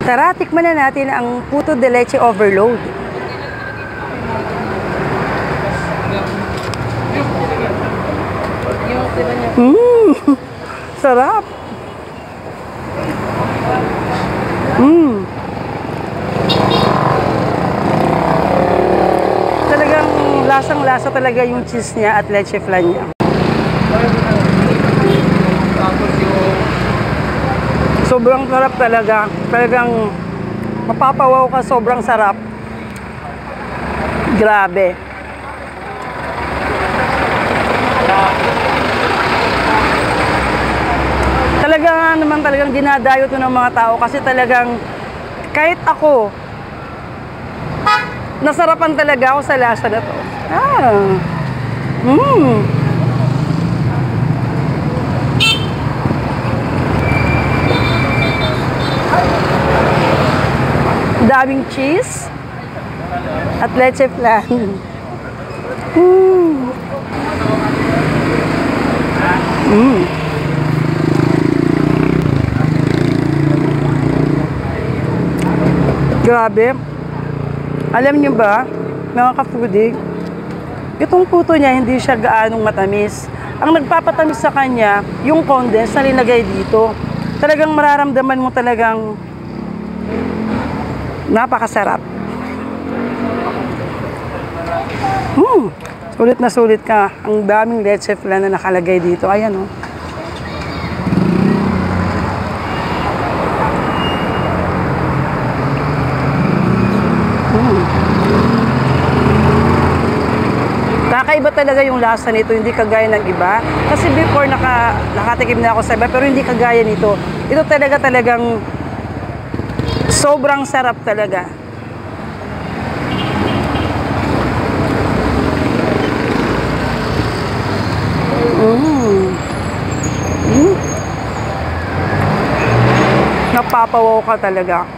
Tara, tikman na natin ang puto de leche overload. Sarap. Talagang lasang-lasa talaga yung cheese niya at leche flan niya. Sobrang sarap talaga. Talagang mapapawaw ka, sobrang sarap. Grabe. Talaga naman talagang dinadayo to ng mga tao kasi talagang kahit ako, nasarapan talaga ako sa lasa na to. Daming cheese at leche flan. Grabe. Alam niyo ba, mga ka-foodie, itong puto niya hindi siya gaanong matamis. Ang nagpapatamis sa kanya, yung condensed na linagay dito. Talagang mararamdaman mo talagang napakasarap. Sulit na sulit ka. Ang daming leche flan na nakalagay dito. Ayan, oh. Kakaiba talaga yung lasa nito, hindi kagaya ng iba. Kasi before nakatikim na ako sa iba, pero hindi kagaya nito. Ito talagang sobrang sarap talaga. Napapawaw ka talaga.